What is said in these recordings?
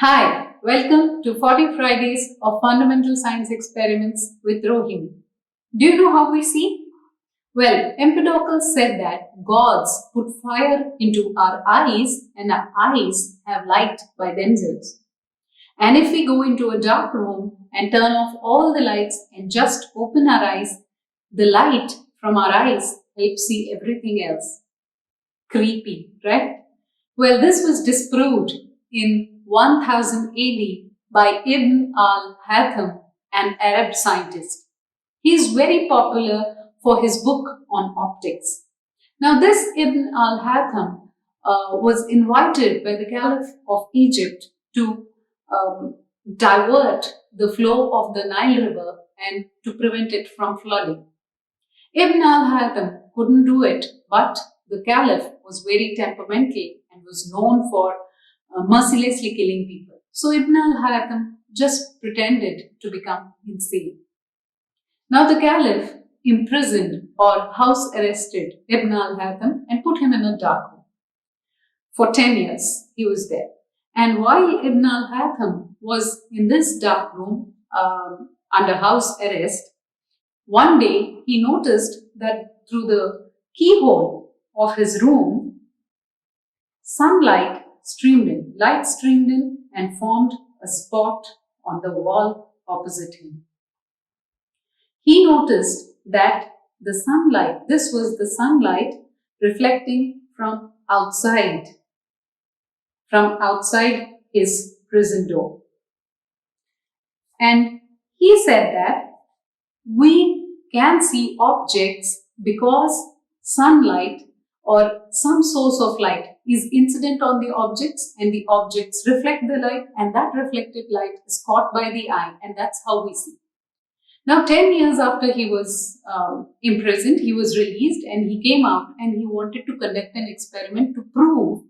Hi, welcome to 40 Fridays of Fundamental Science Experiments with Rohini. Do you know how we see? Well, Empedocles said that gods put fire into our eyes and our eyes have light by themselves. And if we go into a dark room and turn off all the lights and just open our eyes, the light from our eyes helps see everything else. Creepy, right? Well, this was disproved in 1000 AD by Ibn-Al-Haytham, an Arab scientist. He is very popular for his book on optics. Now, this Ibn al-Haytham was invited by the Caliph of Egypt to divert the flow of the Nile River and to prevent it from flooding. Ibn al-Haytham couldn't do it, but the Caliph was very temperamental and was known for mercilessly killing people. So Ibn al-Haytham just pretended to become insane. Now the Caliph imprisoned or house arrested Ibn al-Haytham and put him in a dark room. For 10 years he was there. And while Ibn al-Haytham was in this dark room under house arrest, one day he noticed that through the keyhole of his room, sunlight light streamed in and formed a spot on the wall opposite him. He noticed that this was the sunlight reflecting from outside his prison door. And he said that we can see objects because sunlight or some source of light is incident on the objects and the objects reflect the light and that reflected light is caught by the eye and that's how we see. Now 10 years after he was imprisoned, he was released and he came out and he wanted to conduct an experiment to prove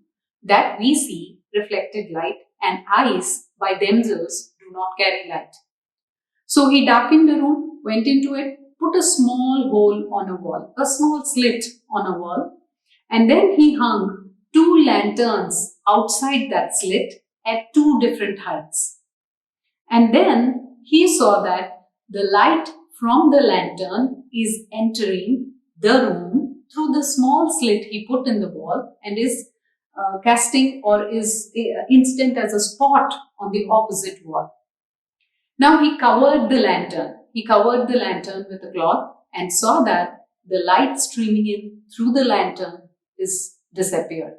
that we see reflected light and eyes by themselves do not carry light. So he darkened the room, went into it, put a small hole on a wall, a small slit on a wall, and then he hung 2 lanterns outside that slit at 2 different heights. And then he saw that the light from the lantern is entering the room through the small slit he put in the wall and is casting or is instant as a spot on the opposite wall. Now he covered the lantern. He covered the lantern with a cloth and saw that the light streaming in through the lantern has disappeared.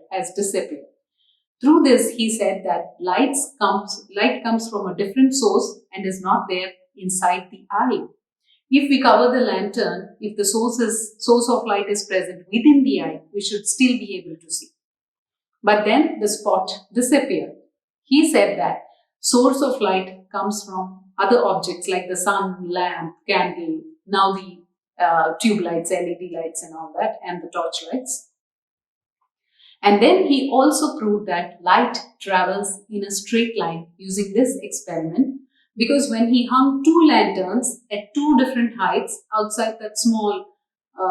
Through this, he said that light comes from a different source and is not there inside the eye. If we cover the lantern, if the source of light is present within the eye, we should still be able to see. But then the spot disappeared. He said that source of light comes from other objects like the sun, lamp, candle, now the tube lights, LED lights and all that, and the torch lights. And then he also proved that light travels in a straight line using this experiment because when he hung 2 lanterns at 2 different heights outside that small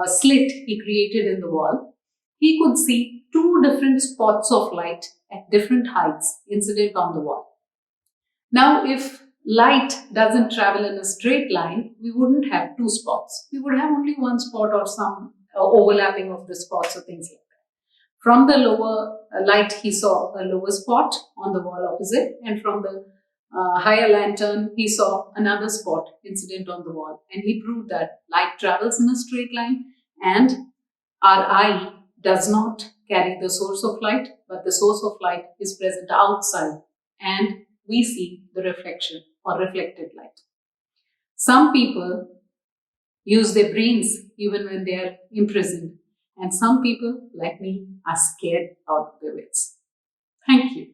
slit he created in the wall, he could see 2 different spots of light at different heights incident on the wall. Now, if light doesn't travel in a straight line, we wouldn't have 2 spots. We would have only 1 spot or some overlapping of the spots or things like that. From the lower light, he saw a lower spot on the wall opposite, and from the higher lantern, he saw another spot incident on the wall. And he proved that light travels in a straight line and our eye does not carry the source of light, but the source of light is present outside and we see the reflection or reflected light. Some people use their brains even when they are imprisoned, and some people, like me, are scared out of their wits. Thank you.